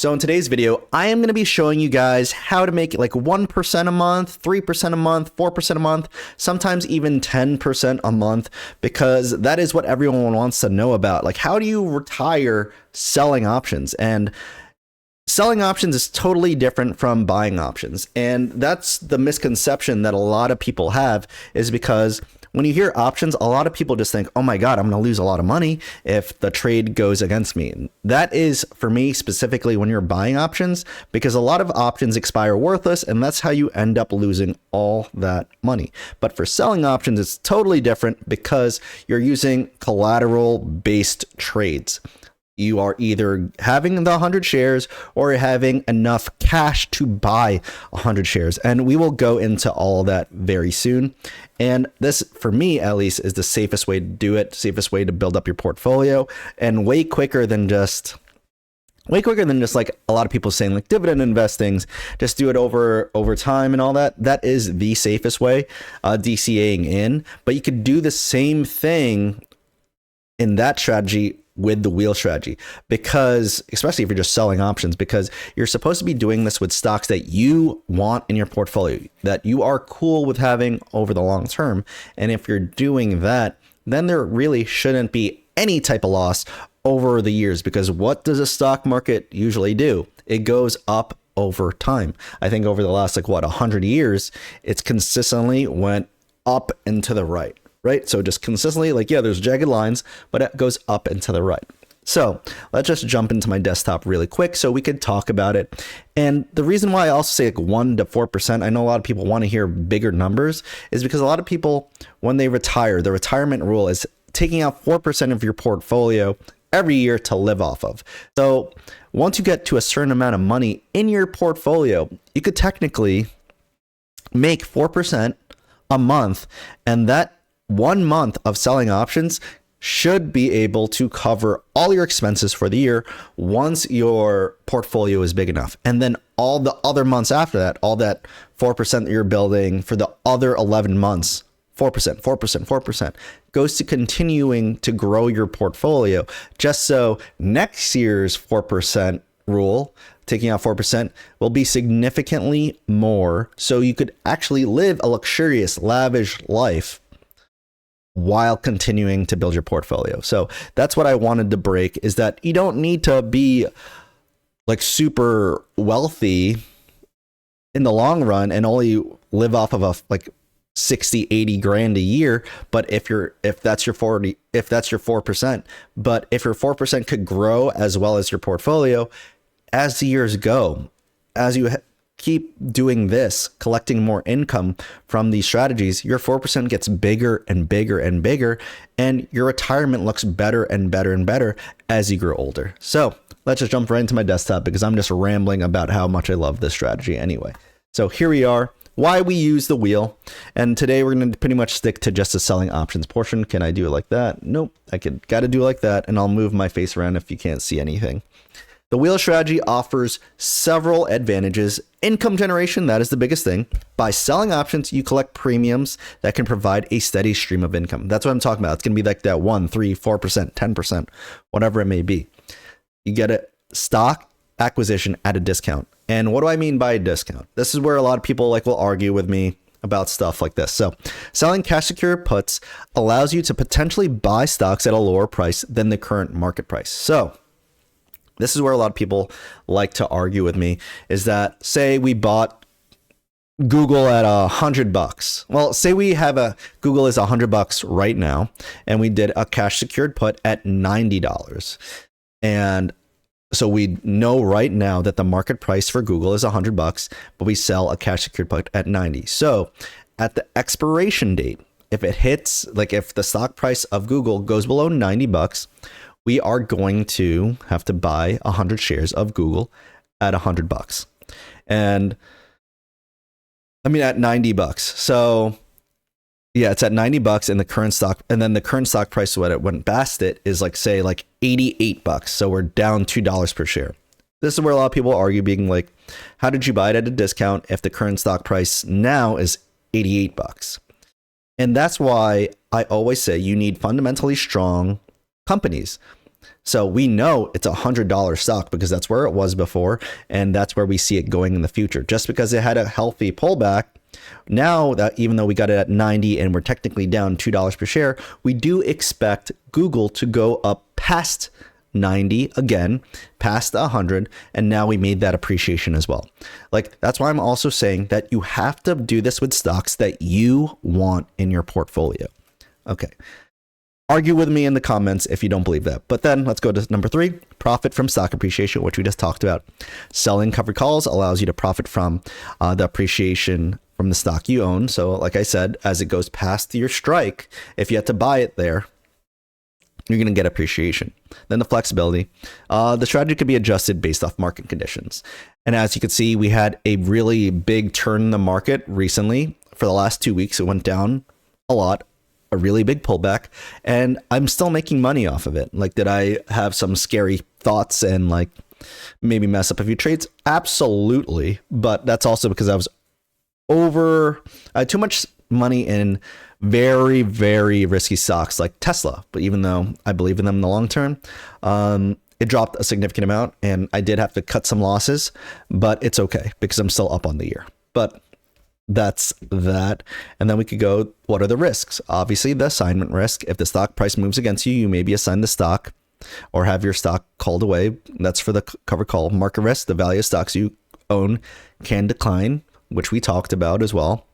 So in today's video, I am going to be showing you guys how to make like 1% a month, 3% a month, 4% a month, sometimes even 10% a month, because that is what everyone wants to know about. Like, how do you retire selling options? And selling options is totally different from buying options. And that's the misconception that a lot of people have, is because when you hear options, a lot of people just think, oh my God, I'm going to lose a lot of money if the trade goes against me. That is, for me specifically, when you're buying options, because a lot of options expire worthless, and that's how you end up losing all that money. But for selling options, it's totally different because you're using collateral-based trades. You are either having the 100 shares or having enough cash to buy 100 shares. And we will go into all that very soon. And this, for me at least, is the safest way to do it, safest way to build up your portfolio, and way quicker than just like a lot of people saying like dividend investing, just do it over time and all that. That is the safest way, DCAing in. But you could do the same thing in that strategy with the wheel strategy, because especially if you're just selling options, because you're supposed to be doing this with stocks that you want in your portfolio, that you are cool with having over the long term. And if you're doing that, then there really shouldn't be any type of loss over the years, because what does a stock market usually do? It goes up over time. I think over the last 100 years, it's consistently went up and to the right. Right? So just consistently, there's jagged lines, but it goes up and to the right. So let's just jump into my desktop really quick so we could talk about it. And the reason why I also say 1 to 4%, I know a lot of people want to hear bigger numbers, is because a lot of people, when they retire, the retirement rule is taking out 4% of your portfolio every year to live off of. So once you get to a certain amount of money in your portfolio, you could technically make 4% a month, and that 1 month of selling options should be able to cover all your expenses for the year once your portfolio is big enough. And then all the other months after that, all that 4% that you're building for the other 11 months, 4%, 4%, 4% goes to continuing to grow your portfolio, just so next year's 4% rule, taking out 4%, will be significantly more, so you could actually live a luxurious, lavish life while continuing to build your portfolio. So that's what I wanted to break, is that you don't need to be super wealthy in the long run and only live off of 60, 80 grand a year. But if that's your 4%, but if your 4% could grow as well as your portfolio as the years go, as you keep doing this, collecting more income from these strategies, your 4% gets bigger and bigger and bigger, and your retirement looks better and better and better as you grow older. So let's just jump right into my desktop, because I'm just rambling about how much I love this strategy anyway. So here we are, why we use the wheel. And today we're going to pretty much stick to just the selling options portion. Can I do it like that? Nope. Got to do it like that. And I'll move my face around if you can't see anything. The wheel strategy offers several advantages. Income generation, that is the biggest thing. By selling options, you collect premiums that can provide a steady stream of income. That's what I'm talking about. It's going to be like that 1, 3, 4%, 10%, whatever it may be. You get a stock acquisition at a discount. And what do I mean by a discount? This is where a lot of people will argue with me about stuff like this. So selling cash secured puts allows you to potentially buy stocks at a lower price than the current market price. So this is where a lot of people like to argue with me, is that, say we bought Google at $100. Well, say we have Google is $100 right now, and we did a cash secured put at $90. And so we know right now that the market price for Google is $100, but we sell a cash secured put at 90. So at the expiration date, if it hits, if the stock price of Google goes below $90, we are going to have to buy 100 shares of Google at $100. And at $90. So yeah, it's at $90 in the current stock. And then the current stock price, when it went past it, is say $88. So we're down $2 per share. This is where a lot of people argue, being how did you buy it at a discount if the current stock price now is $88? And that's why I always say you need fundamentally strong companies. So we know it's $100 stock because that's where it was before, and that's where we see it going in the future. Just because it had a healthy pullback, now that even though we got it at 90 and we're technically down $2 per share, we do expect Google to go up past 90 again, past 100, and now we made that appreciation as well. Like, that's why I'm also saying that you have to do this with stocks that you want in your portfolio. Okay. Argue with me in the comments if you don't believe that. But then let's go to number 3, profit from stock appreciation, which we just talked about. Selling covered calls allows you to profit from the appreciation from the stock you own. So like I said, as it goes past your strike, if you had to buy it there, you're going to get appreciation. Then the flexibility. The strategy could be adjusted based off market conditions. And as you can see, we had a really big turn in the market recently. For the last 2 weeks, it went down a lot. A really big pullback, and I'm still making money off of it. Like, did I have some scary thoughts and like maybe mess up a few trades? Absolutely. But that's also because I had too much money in very, very risky stocks like Tesla. But even though I believe in them in the long term, it dropped a significant amount and I did have to cut some losses, but it's okay because I'm still up on the year. But that's that. And then we could go, what are the risks? Obviously, the assignment risk. If the stock price moves against you, you may be assigned the stock or have your stock called away. That's for the covered call. Market risk, the value of stocks you own can decline, which we talked about as well.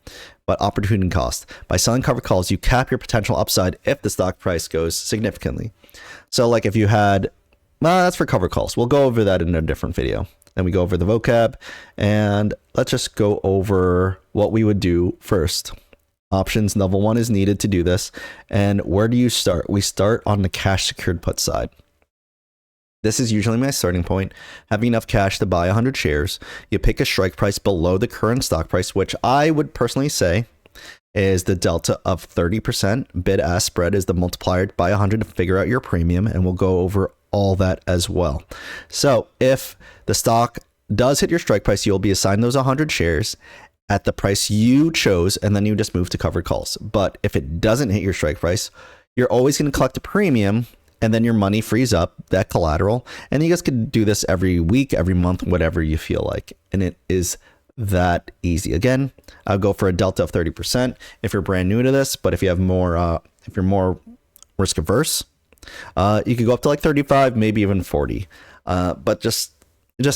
But opportunity cost. By selling covered calls, you cap your potential upside if the stock price goes significantly. So like if you had, well, that's for covered calls. We'll go over that in a different video. Then we go over the vocab, and let's just go over what we would do first. Options, level 1 is needed to do this. And where do you start? We start on the cash secured put side. This is usually my starting point. Having enough cash to buy 100 shares, you pick a strike price below the current stock price, which I would personally say is the delta of 30%. Bid-ask spread is the multiplier by 100 to figure out your premium, and we'll go over all that as well. So if the stock does hit your strike price, you'll be assigned those 100 shares at the price you chose, and then you just move to covered calls. But if it doesn't hit your strike price, you're always going to collect a premium, and then your money frees up, that collateral. And you guys could do this every week, every month, whatever you feel like. And it is that easy. Again, I'll go for a delta of 30% if you're brand new to this, but if you have more, if you're more risk averse, you could go up to like 35, maybe even 40. But just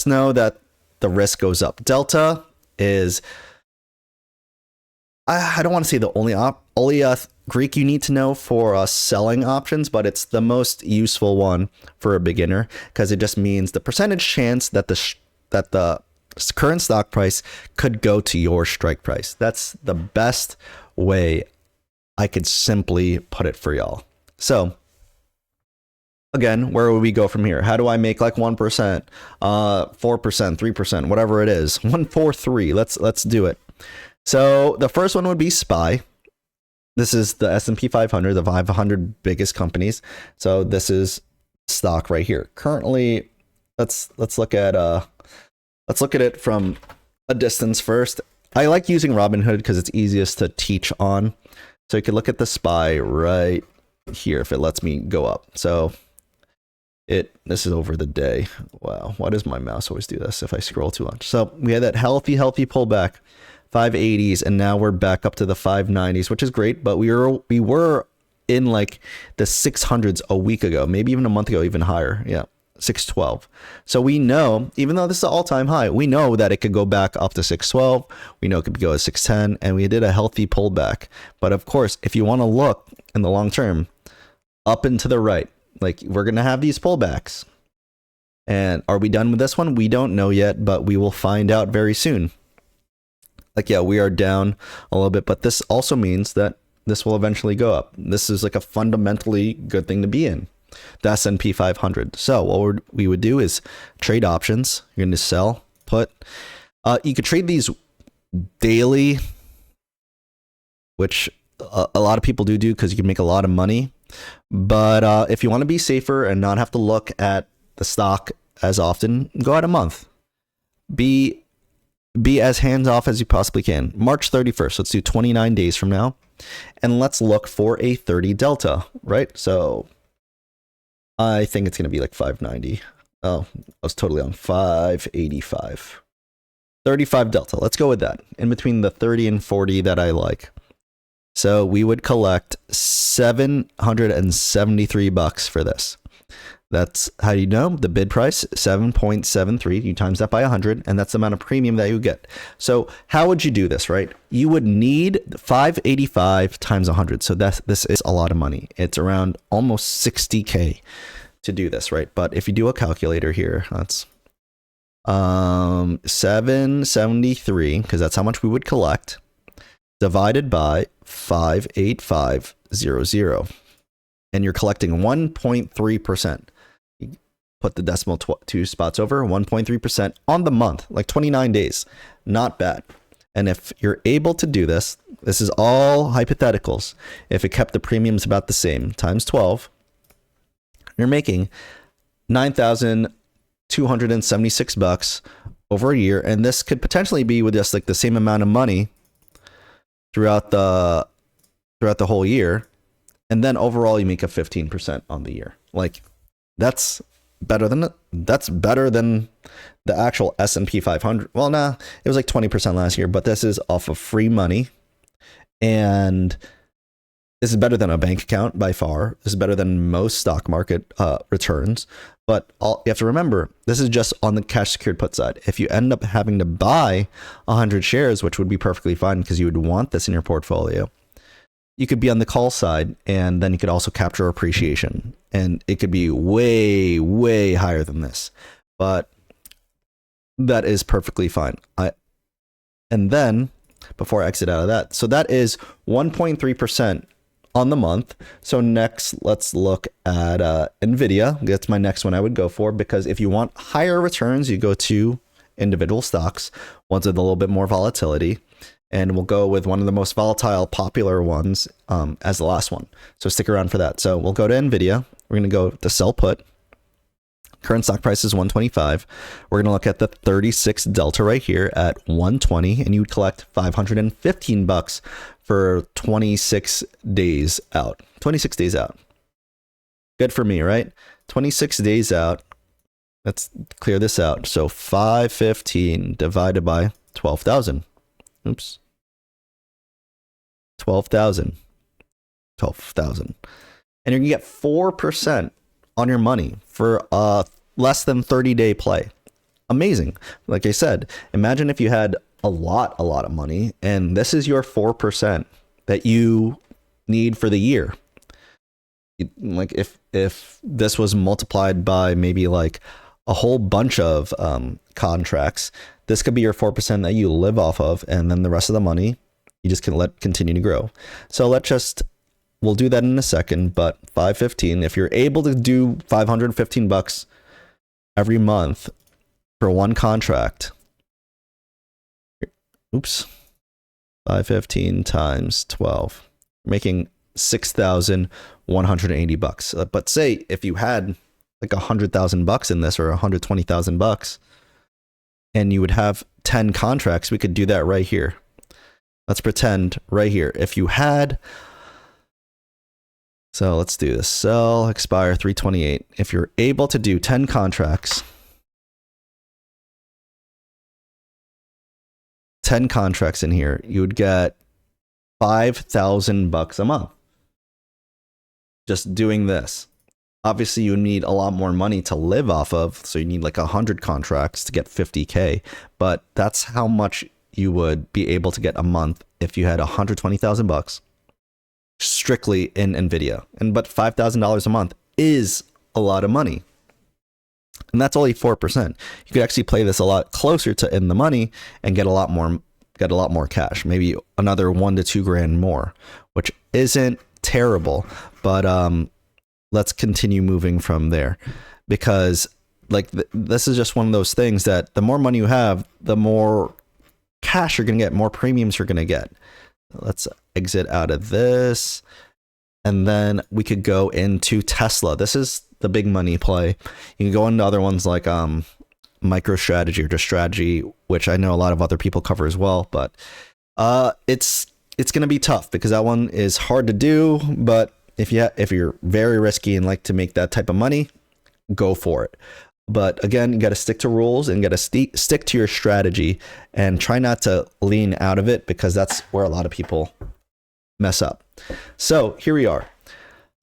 know that the risk goes up. Delta is, I don't want to say the only Greek you need to know for selling options, but it's the most useful one for a beginner because it just means the percentage chance that the current stock price could go to your strike price. That's the best way I could simply put it for y'all. So again, where would we go from here? How do I make like 1%, 4%, 3%, whatever it is? 143. Let's do it. So the first one would be SPY. This is the S&P 500, the 500 biggest companies. So this is stock right here. Currently, let's look at it from a distance first. I like using Robinhood because it's easiest to teach on. So you can look at the SPY right here if it lets me go up. So this is over the day. Wow, why does my mouse always do this if I scroll too much? So we had that healthy pullback, 580s, and now we're back up to the 590s, which is great. But we were in like the 600s a week ago, maybe even a month ago, even higher. Yeah, 612. So we know, even though this is an all-time high, we know that it could go back up to 612. We know it could go to 610, and we did a healthy pullback. But of course, if you want to look in the long term, up and to the right, like we're going to have these pullbacks. And are we done with this one? We don't know yet, but we will find out very soon. Like, yeah, we are down a little bit, but this also means that this will eventually go up. This is like a fundamentally good thing to be in, the S&P 500. So what we would do is trade options. You're going to sell, put. You could trade these daily, which a lot of people do because you can make a lot of money. But if you want to be safer and not have to look at the stock as often, go out a month. Be as hands-off as you possibly can. March 31st, let's do 29 days from now. And let's look for a 30 delta, right? So I think it's going to be like 590. Oh, I was totally on 585. 35 delta. Let's go with that. In between the 30 and 40 that I like. So we would collect $773 for this. That's how you know the bid price, 7.73. You times that by 100, and that's the amount of premium that you get. So how would you do this, right? You would need 585 times 100. So this is a lot of money. It's around almost 60K to do this, right? But if you do a calculator here, that's 773, because that's how much we would collect, divided by 58500. And you're collecting 1.3%. Put the decimal 2 spots over, 1.3% on the month, like 29 days. Not bad. And if you're able to do this, this is all hypotheticals. If it kept the premiums about the same, times 12, you're making $9,276 over a year. And this could potentially be with just like the same amount of money throughout the whole year. And then overall you make a 15% on the year. Like that's better than the actual S&P 500. Well, nah, it was like 20% last year, but this is off of free money. And this is better than a bank account by far. This is better than most stock market returns. But you have to remember, this is just on the cash secured put side. If you end up having to buy 100 shares, which would be perfectly fine because you would want this in your portfolio, you could be on the call side, and then you could also capture appreciation, and it could be way, way higher than this, but that is perfectly fine. And then before I exit out of that, so that is 1.3% on the month. So next, let's look at Nvidia. That's my next one I would go for, because if you want higher returns, you go to individual stocks, ones with a little bit more volatility. And we'll go with one of the most volatile, popular ones as the last one. So stick around for that. So we'll go to Nvidia. We're going to go to sell put. Current stock price is 125. We're going to look at the 36 delta right here at 120, and you would collect $515 for 26 days out. 26 days out. Good for me, right? 26 days out. Let's clear this out. So 515 divided by 12,000. Oops. 12,000. And you're going to get 4% on your money for a less than 30-day play. Amazing. Like I said, imagine if you had a lot of money, and this is your 4% that you need for the year. Like if this was multiplied by maybe like a whole bunch of contracts, this could be your 4% that you live off of, and then the rest of the money you just can let continue to grow. So we'll do that in a second, but 515, if you're able to do $515 every month for one contract, 515 times 12, making $6,180. But say if you had like $100,000 in this, or $120,000, and you would have 10 contracts, we could do that right here. Let's pretend right here. If you had, so let's do this. Sell, expire 328. If you're able to do 10 contracts, 10 contracts in here, you would get $5,000 a month. Just doing this. Obviously, you need a lot more money to live off of, so you need like 100 contracts to get 50K, but that's how much you would be able to get a month if you had $120,000 strictly in Nvidia. But $5,000 a month is a lot of money. And that's only 4%. You could actually play this a lot closer to in the money and get a lot more cash, maybe another $1 to $2 grand more, which isn't terrible, but let's continue moving from there, because like this is just one of those things that the more money you have, the more cash you're going to get, more premiums you're going to get. Let's exit out of this, and then we could go into Tesla. This is the big money play. You can go into other ones like MicroStrategy or just Strategy, which I know a lot of other people cover as well, but it's going to be tough because that one is hard to do, but if you're very risky and like to make that type of money, go for it. But again, you got to stick to rules and got to stick to your strategy and try not to lean out of it, because that's where a lot of people mess up. So here we are,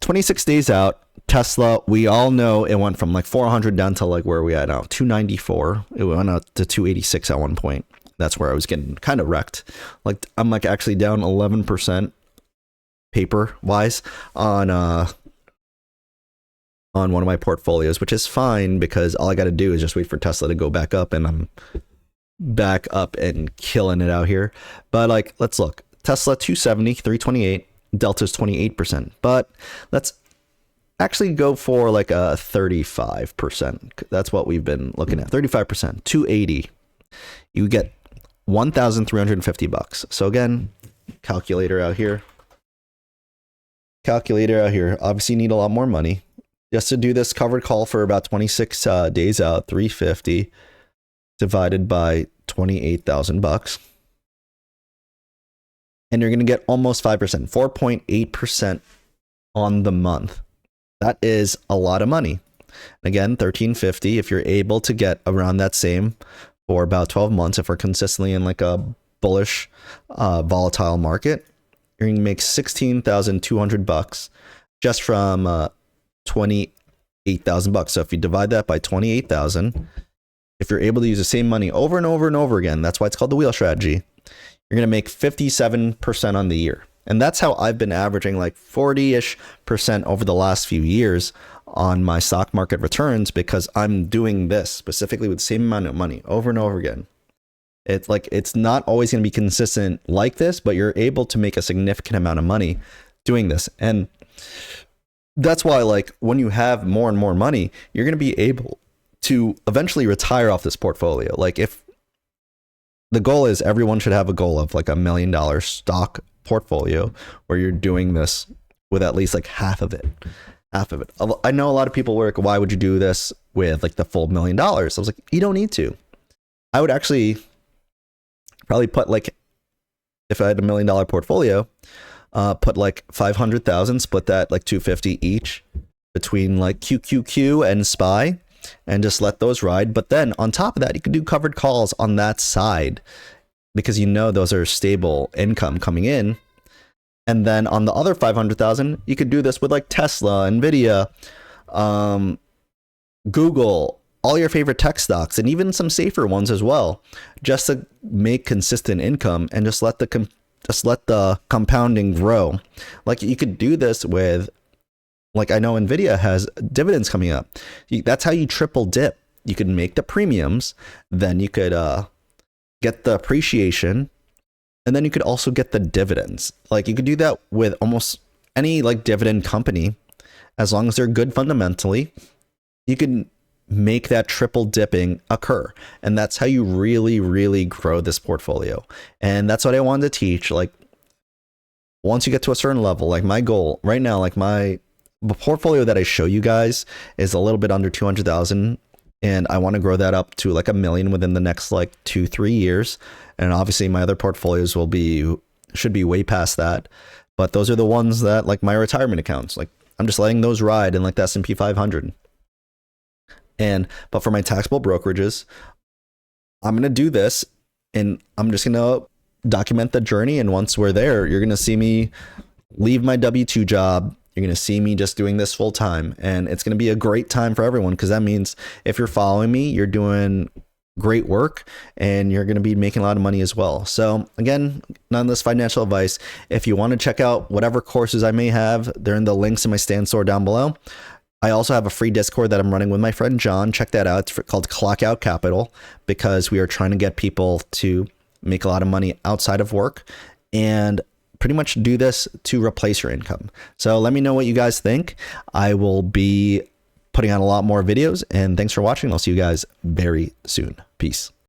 26 days out. Tesla, we all know it went from like 400 down to like where are we at now, 294. It went out to 286 at one point. That's where I was getting kind of wrecked. Like I'm like actually down 11% paper wise on one of my portfolios, which is fine because all I got to do is just wait for Tesla to go back up, and I'm back up and killing it out here. But like, let's look. Tesla 270, 328, Delta's 28%. But let's actually go for like a 35%. That's what we've been looking at. 35%, 280. You get $1,350. So again, calculator out here. Obviously you need a lot more money. Just to do this covered call for about 26 days out, 350 divided by 28,000 bucks. And you're going to get almost 5%, 4.8% on the month. That is a lot of money. Again, 1350, if you're able to get around that same for about 12 months, if we're consistently in like a bullish, volatile market, you're going to make 16,200 bucks just from 28,000 bucks. So if you divide that by 28,000, if you're able to use the same money over and over and over again, that's why it's called the wheel strategy, you're going to make 57% on the year. And that's how I've been averaging like 40-ish% over the last few years on my stock market returns, because I'm doing this specifically with the same amount of money over and over again. It's like, it's not always going to be consistent like this, but you're able to make a significant amount of money doing this. And that's why, like, when you have more and more money, you're going to be able to eventually retire off this portfolio. Like, if the goal is, everyone should have a goal of like $1 million stock portfolio where you're doing this with at least like half of it. I know a lot of people were like, why would you do this with like the full $1 million? I was like, you don't need to. I would actually probably put, like, if I had $1 million portfolio, put like 500,000, split that like 250 each between like QQQ and SPY, and just let those ride. But then on top of that, you can do covered calls on that side, because you know those are stable income coming in. And then on the other 500,000, you could do this with like Tesla, Nvidia, Google, all your favorite tech stocks, and even some safer ones as well, just to make consistent income and just let the compounding grow. Like, you could do this with, like, I know Nvidia has dividends coming up. That's how you triple dip. You could make the premiums, then you could get the appreciation, and then you could also get the dividends. Like, you could do that with almost any like dividend company, as long as they're good fundamentally. You can make that triple dipping occur, and that's how you really grow this portfolio. And that's what I wanted to teach. Like, once you get to a certain level, like my goal right now, like the portfolio that I show you guys is a little bit under 200,000, and I want to grow that up to like $1 million within the next like 2-3 years. And obviously my other portfolios should be way past that, but those are the ones that, like, my retirement accounts, like, I'm just letting those ride in like the S&P 500. But for my taxable brokerages, I'm going to do this, and I'm just going to document the journey. And once we're there, you're going to see me leave my W-2 job. You're going to see me just doing this full time, and it's going to be a great time for everyone, because that means if you're following me, you're doing great work and you're going to be making a lot of money as well. So again, none of this financial advice. If you want to check out whatever courses I may have, they're in the links in my stand store down below. I also have a free Discord that I'm running with my friend John. Check that out. It's called Clock Out Capital, because we are trying to get people to make a lot of money outside of work and pretty much do this to replace your income. So let me know what you guys think. I will be putting out a lot more videos, and thanks for watching. I'll see you guys very soon. Peace.